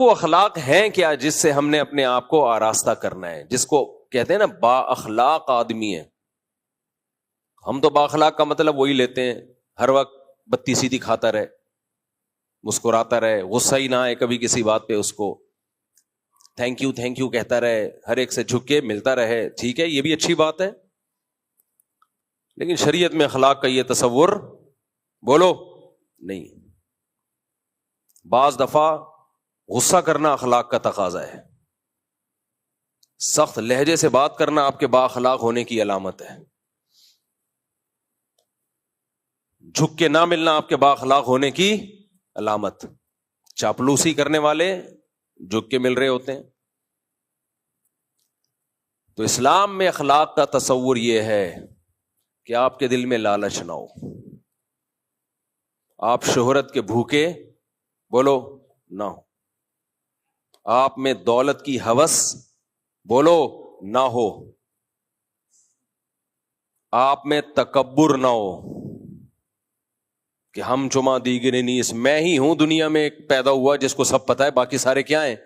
وہ اخلاق ہیں کیا جس سے ہم نے اپنے آپ کو آراستہ کرنا ہے، جس کو کہتے ہیں نا با اخلاق آدمی ہے. ہم تو با اخلاق کا مطلب وہی لیتے ہیں ہر وقت بتی سیدھی کھاتا رہے، مسکراتا رہے، غصہ ہی نہ آئے کبھی کسی بات پہ، اس کو تھینک یو کہتا رہے، ہر ایک سے جھک کے ملتا رہے. ٹھیک ہے، یہ بھی اچھی بات ہے، لیکن شریعت میں اخلاق کا یہ تصور بولو نہیں. بعض دفعہ غصہ کرنا اخلاق کا تقاضا ہے، سخت لہجے سے بات کرنا آپ کے با اخلاق ہونے کی علامت ہے، جھک کے نہ ملنا آپ کے با اخلاق ہونے کی علامت. چاپلوسی کرنے والے جھک کے مل رہے ہوتے ہیں. تو اسلام میں اخلاق کا تصور یہ ہے کہ آپ کے دل میں لالچ نہ ہو، آپ شہرت کے بھوکے بولو نہ ہو، آپ میں دولت کی ہوس بولو نہ ہو، آپ میں تکبر نہ ہو کہ ہم چما دیگرے نیس، میں ہی ہوں دنیا میں ایک پیدا ہوا جس کو سب پتا ہے، باقی سارے کیا ہیں؟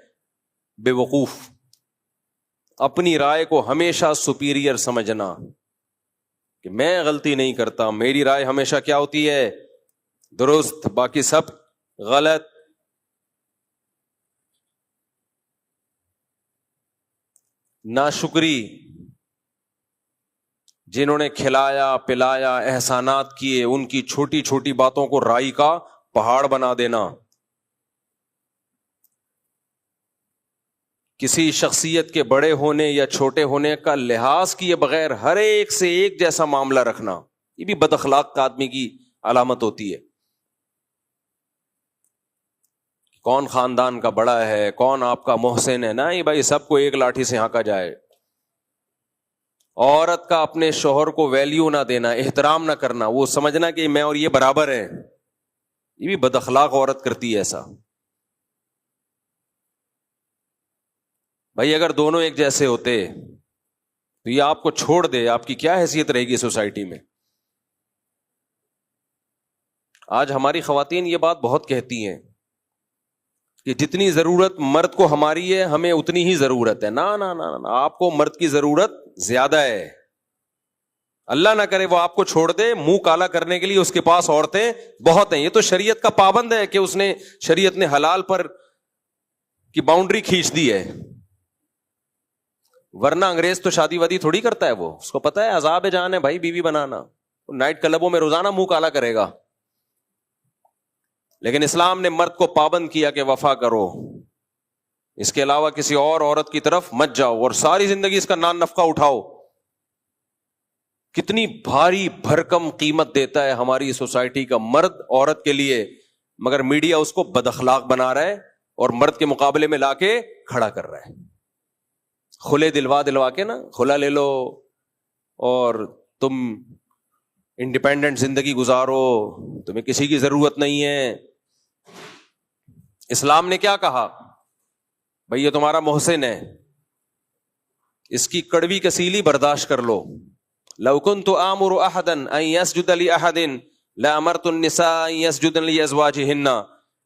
بے وقوف. اپنی رائے کو ہمیشہ سپیریئر سمجھنا کہ میں غلطی نہیں کرتا، میری رائے ہمیشہ کیا ہوتی ہے؟ درست، باقی سب غلط. ناشکری، جنہوں نے کھلایا پلایا احسانات کیے، ان کی چھوٹی چھوٹی باتوں کو رائی کا پہاڑ بنا دینا. کسی شخصیت کے بڑے ہونے یا چھوٹے ہونے کا لحاظ کیے بغیر ہر ایک سے ایک جیسا معاملہ رکھنا، یہ بھی بد اخلاق کا آدمی کی علامت ہوتی ہے. کون خاندان کا بڑا ہے، کون آپ کا محسن ہے، نہیں بھائی سب کو ایک لاٹھی سے ہانکا جائے. عورت کا اپنے شوہر کو ویلیو نہ دینا، احترام نہ کرنا، وہ سمجھنا کہ میں اور یہ برابر ہیں، یہ بھی بد اخلاق عورت کرتی ہے ایسا. بھائی اگر دونوں ایک جیسے ہوتے تو یہ آپ کو چھوڑ دے، آپ کی کیا حیثیت رہے گی سوسائٹی میں؟ آج ہماری خواتین یہ بات بہت کہتی ہیں کہ جتنی ضرورت مرد کو ہماری ہے ہمیں اتنی ہی ضرورت ہے. نا نا نا نا، آپ کو مرد کی ضرورت زیادہ ہے. اللہ نہ کرے وہ آپ کو چھوڑ دے، منہ کالا کرنے کے لیے اس کے پاس عورتیں بہت ہیں. یہ تو شریعت کا پابند ہے کہ اس نے شریعت نے حلال پر کی باؤنڈری کھینچ دی ہے. ورنہ انگریز تو شادی وادی تھوڑی کرتا ہے، وہ اس کو پتا ہے عذاب جان ہے بھائی بیوی بنانا، نائٹ کلبوں میں روزانہ منہ کالا کرے گا. لیکن اسلام نے مرد کو پابند کیا کہ وفا کرو، اس کے علاوہ کسی اور عورت کی طرف مت جاؤ، اور ساری زندگی اس کا نان نفقہ اٹھاؤ. کتنی بھاری بھرکم قیمت دیتا ہے ہماری سوسائٹی کا مرد عورت کے لیے، مگر میڈیا اس کو بد اخلاق بنا رہا ہے اور مرد کے مقابلے میں لا کے کھڑا کر رہا ہے. کھلے دلوا کے نا، کھلا لے لو اور تم انڈیپینڈنٹ زندگی گزارو، تمہیں کسی کی ضرورت نہیں ہے. اسلام نے کیا کہا؟ بھئی یہ تمہارا محسن ہے، اس کی کڑوی کسیلی برداشت کر لو. لو كنت آمر احدا ان يسجد لاحد لامرت النساء ان يسجدن لازواجهن.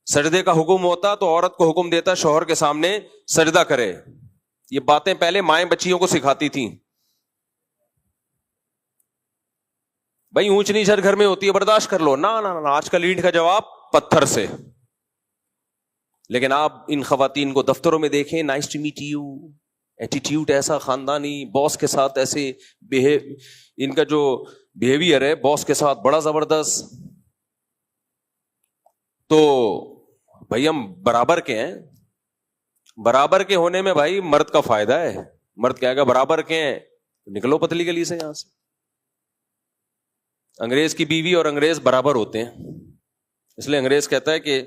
سجدے کا حکم ہوتا تو عورت کو حکم دیتا شوہر کے سامنے سجدہ کرے. یہ باتیں پہلے مائیں بچیوں کو سکھاتی تھیں. بھائی اونچ نیچ ہر گھر میں ہوتی ہے، برداشت کر لو. نا نا نا، آج کل اینٹ کا جواب پتھر سے. لیکن آپ ان خواتین کو دفتروں میں دیکھیں، nice to meet you, attitude ایسا خاندانی، باس کے ساتھ ایسے ان کا جو بیہیویئر ہے باس کے ساتھ بڑا زبردست. تو بھائی ہم برابر کے ہیں، برابر کے ہونے میں بھائی مرد کا فائدہ ہے. مرد کہے گا برابر کے ہیں، نکلو پتلی گلی سے یہاں سے. انگریز کی بیوی اور انگریز برابر ہوتے ہیں، اس لیے انگریز کہتا ہے کہ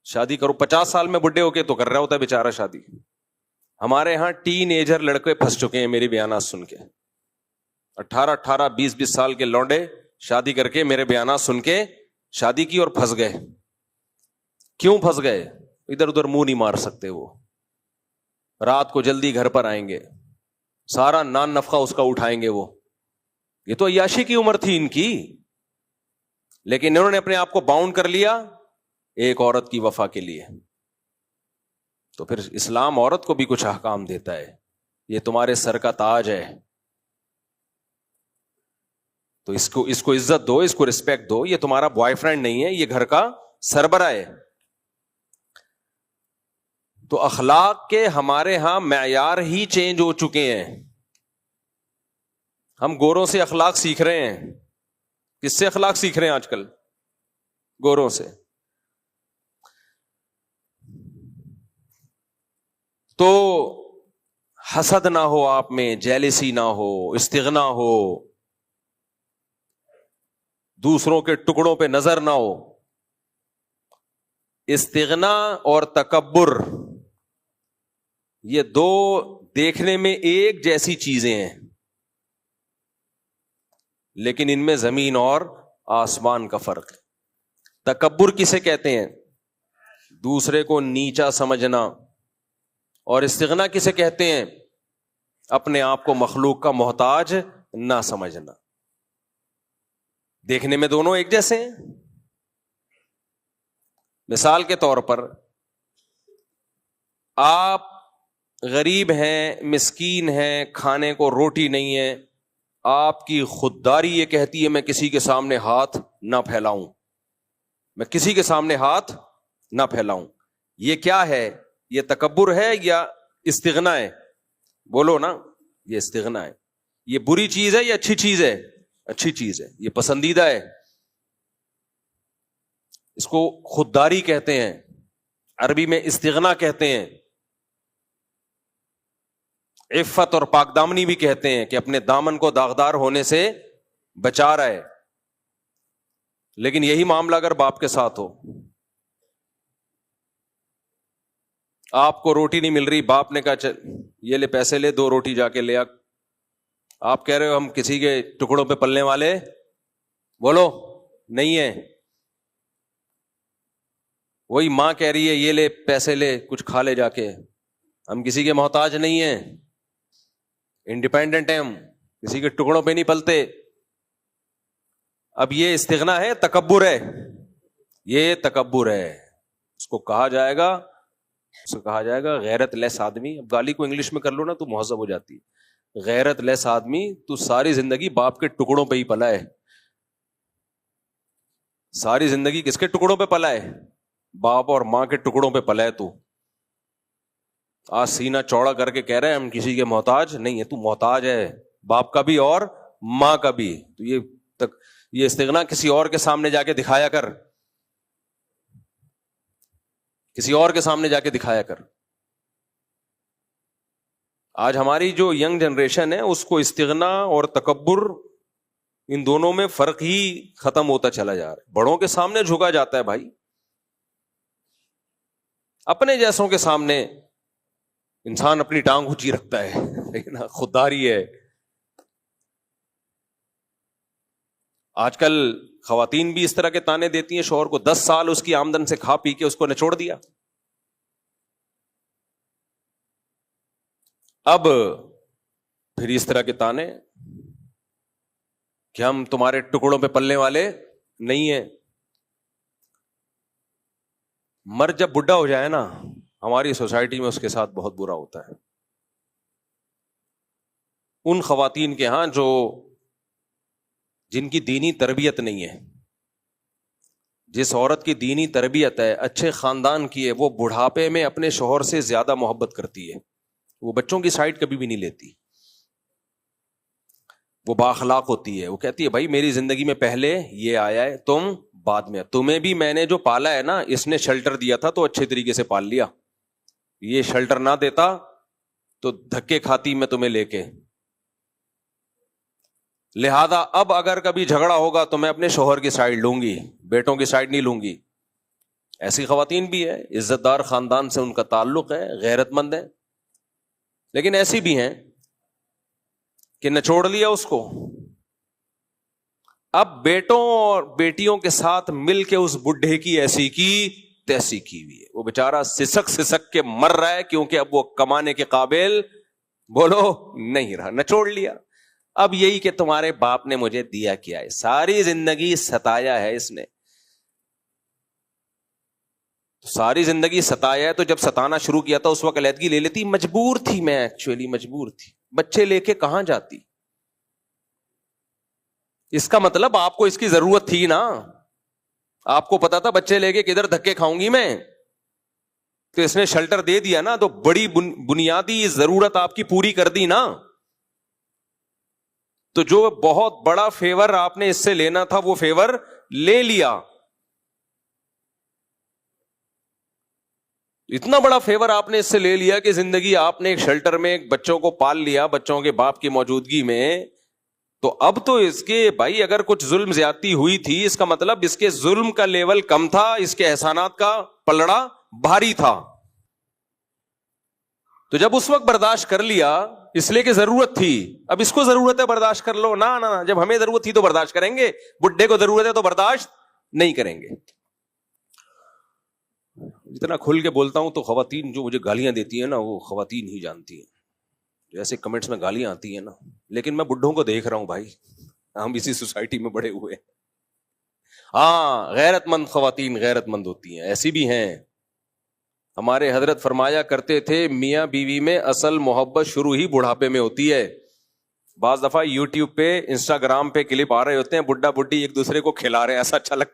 شادی کرو. 50 سال میں بڈھے ہو کے تو کر رہا ہوتا ہے بیچارہ شادی. ہمارے ہاں ٹین ایجر لڑکے پھنس چکے ہیں میری بیانات سن کے. 18 20 سال کے لونڈے شادی کر کے میرے بیانات سن کے شادی کی اور پھنس گئے. کیوں پھنس گئے؟ ادھر ادھر منہ نہیں مار سکتے. وہ رات کو جلدی گھر پر آئیں گے، سارا نان نفقہ اس کا اٹھائیں گے. وہ یہ تو عیاشی کی عمر تھی ان کی، لیکن انہوں نے اپنے آپ کو باؤنڈ کر لیا ایک عورت کی وفا کے لیے. تو پھر اسلام عورت کو بھی کچھ احکام دیتا ہے، یہ تمہارے سر کا تاج ہے، تو اس کو عزت دو، اس کو رسپیکٹ دو، یہ تمہارا بوائے فرینڈ نہیں ہے، یہ گھر کا سربراہ ہے۔ تو اخلاق کے ہمارے ہاں معیار ہی چینج ہو چکے ہیں، ہم گوروں سے اخلاق سیکھ رہے ہیں۔ کس سے اخلاق سیکھ رہے ہیں آج کل؟ گوروں سے۔ تو حسد نہ ہو آپ میں، جیلسی نہ ہو، استغنا ہو، دوسروں کے ٹکڑوں پہ نظر نہ ہو۔ استغنا اور تکبر یہ دو دیکھنے میں ایک جیسی چیزیں ہیں، لیکن ان میں زمین اور آسمان کا فرق ہے۔ تکبر کسے کہتے ہیں؟ دوسرے کو نیچا سمجھنا۔ اور استغنا کسے کہتے ہیں؟ اپنے آپ کو مخلوق کا محتاج نہ سمجھنا۔ دیکھنے میں دونوں ایک جیسے ہیں۔ مثال کے طور پر آپ غریب ہیں، مسکین ہیں، کھانے کو روٹی نہیں ہے، آپ کی خودداری یہ کہتی ہے میں کسی کے سامنے ہاتھ نہ پھیلاؤں، میں کسی کے سامنے ہاتھ نہ پھیلاؤں۔ یہ کیا ہے؟ یہ تکبر ہے یا استغنا ہے؟ بولو نا، یہ استغنا ہے۔ یہ بری چیز ہے یا اچھی چیز ہے؟ اچھی چیز ہے، یہ پسندیدہ ہے۔ اس کو خودداری کہتے ہیں، عربی میں استغنا کہتے ہیں، عفت اور پاک دامنی بھی کہتے ہیں، کہ اپنے دامن کو داغدار ہونے سے بچا رہا ہے۔ لیکن یہی معاملہ اگر باپ کے ساتھ ہو، آپ کو روٹی نہیں مل رہی، باپ نے کہا یہ لے پیسے لے، 2 روٹی جا کے لے آ، آپ کہہ رہے ہو ہم کسی کے ٹکڑوں پہ پلنے والے بولو نہیں ہے۔ وہی ماں کہہ رہی ہے یہ لے پیسے لے، کچھ کھا لے جا کے، ہم کسی کے محتاج نہیں ہیں، انڈیپینڈنٹ ہیں، ہم کسی کے ٹکڑوں پہ نہیں پلتے۔ اب یہ استغنا ہے، تکبر ہے؟ یہ تکبر ہے، اس کو کہا جائے گا غیرت لیس آدمی۔ اب گالی کو انگلش میں کر لو نا تو مہذب ہو جاتی ہے۔ غیرت لیس آدمی، تو ساری زندگی باپ کے ٹکڑوں پہ ہی پلا ہے، ساری زندگی کس کے ٹکڑوں پہ پلا ہے؟ باپ اور ماں کے ٹکڑوں پہ پلا ہے۔ تو آج سینہ چوڑا کر کے کہہ رہے ہیں ہم کسی کے محتاج نہیں ہے، تو محتاج ہے باپ کا بھی اور ماں کا بھی۔ تو یہ استغنا کسی اور کے سامنے جا کے دکھایا کر، کسی اور کے سامنے جا کے دکھایا کر۔ آج ہماری جو ینگ جنریشن ہے اس کو استغنا اور تکبر، ان دونوں میں فرق ہی ختم ہوتا چلا جا رہا ہے۔ بڑوں کے سامنے جھکا جاتا ہے بھائی، اپنے جیسوں کے سامنے انسان اپنی ٹانگ اونچی رکھتا ہے، لیکن خودداری ہے۔ آج کل خواتین بھی اس طرح کے تانے دیتی ہیں شوہر کو، 10 سال اس کی آمدن سے کھا پی کے اس کو نچوڑ دیا، اب پھر اس طرح کے تانے کہ ہم تمہارے ٹکڑوں پہ پلنے والے نہیں ہیں۔ مرد جب بڈھا ہو جائے نا، ہماری سوسائٹی میں اس کے ساتھ بہت برا ہوتا ہے۔ ان خواتین کے ہاں جن کی دینی تربیت نہیں ہے، جس عورت کی دینی تربیت ہے، اچھے خاندان کی ہے، وہ بڑھاپے میں اپنے شوہر سے زیادہ محبت کرتی ہے، وہ بچوں کی سائڈ کبھی بھی نہیں لیتی، وہ بااخلاق ہوتی ہے، وہ کہتی ہے بھائی میری زندگی میں پہلے یہ آیا ہے، تم بعد میں، تمہیں بھی میں نے جو پالا ہے نا، اس نے شیلٹر دیا تھا تو اچھے طریقے سے پال لیا، یہ شیلٹر نہ دیتا تو دھکے کھاتی میں تمہیں لے کے، لہذا اب اگر کبھی جھگڑا ہوگا تو میں اپنے شوہر کی سائڈ لوں گی، بیٹوں کی سائڈ نہیں لوں گی۔ ایسی خواتین بھی ہے، عزت دار خاندان سے ان کا تعلق ہے، غیرت مند ہے، لیکن ایسی بھی ہیں کہ نچوڑ لیا اس کو، اب بیٹوں اور بیٹیوں کے ساتھ مل کے اس بڈھے کی ایسی کی تیسی کی ہوئی ہے، وہ بیچارہ سسک کے مر رہا ہے، کیونکہ اب وہ کمانے کے قابل بولو نہیں رہا، نچوڑ لیا۔ اب یہی کہ تمہارے باپ نے مجھے دیا کیا ہے، ساری زندگی ستایا ہے اس نے، ساری زندگی ستایا ہے، تو جب ستانا شروع کیا تھا اس وقت علیحدگی لے لیتی. مجبور تھی میں، ایکچولی مجبور تھی. بچے لے کے کہاں جاتی؟ اس کا مطلب آپ کو اس کی ضرورت تھی نا. آپ کو پتا تھا بچے لے کے کدھر دھکے کھاؤں گی میں، تو اس نے شیلٹر دے دیا نا، تو بڑی بنیادی ضرورت آپ کی پوری کر دی نا. تو جو بہت بڑا فیور آپ نے اس سے لینا تھا وہ فیور لے لیا. اتنا بڑا فیور آپ نے اس سے لے لیا کہ زندگی آپ نے ایک شیلٹر میں ایک بچوں کو پال لیا بچوں کے باپ کی موجودگی میں. تو اب تو اس کے بھائی اگر کچھ ظلم زیادتی ہوئی تھی، اس کا مطلب اس کے ظلم کا لیول کم تھا، اس کے احسانات کا پلڑا بھاری تھا. تو جب اس وقت برداشت کر لیا اس لیے کہ ضرورت تھی، اب اس کو ضرورت ہے برداشت کر لو. نہ جب ہمیں ضرورت تھی تو برداشت کریں گے، بڈھے کو ضرورت ہے تو برداشت نہیں کریں گے. جتنا کھل کے بولتا ہوں تو خواتین جو مجھے گالیاں دیتی ہیں نا وہ خواتین ہی جانتی ہیں. جیسے کمنٹس میں گالیاں آتی ہیں نا، لیکن میں بڈھوں کو دیکھ رہا ہوں بھائی، ہم اسی سوسائٹی میں بڑے ہوئے. ہاں غیرت مند خواتین غیرت مند ہوتی ہیں، ایسی بھی ہیں. ہمارے حضرت فرمایا کرتے تھے میاں بیوی میں اصل محبت شروع ہی بڑھاپے میں ہوتی ہے. بعض دفعہ یوٹیوب پہ انسٹاگرام پہ کلپ آ رہے ہوتے ہیں بڈھا بڈھی ایک دوسرے کو کھلا رہے ہیں، ایسا اچھا لگتا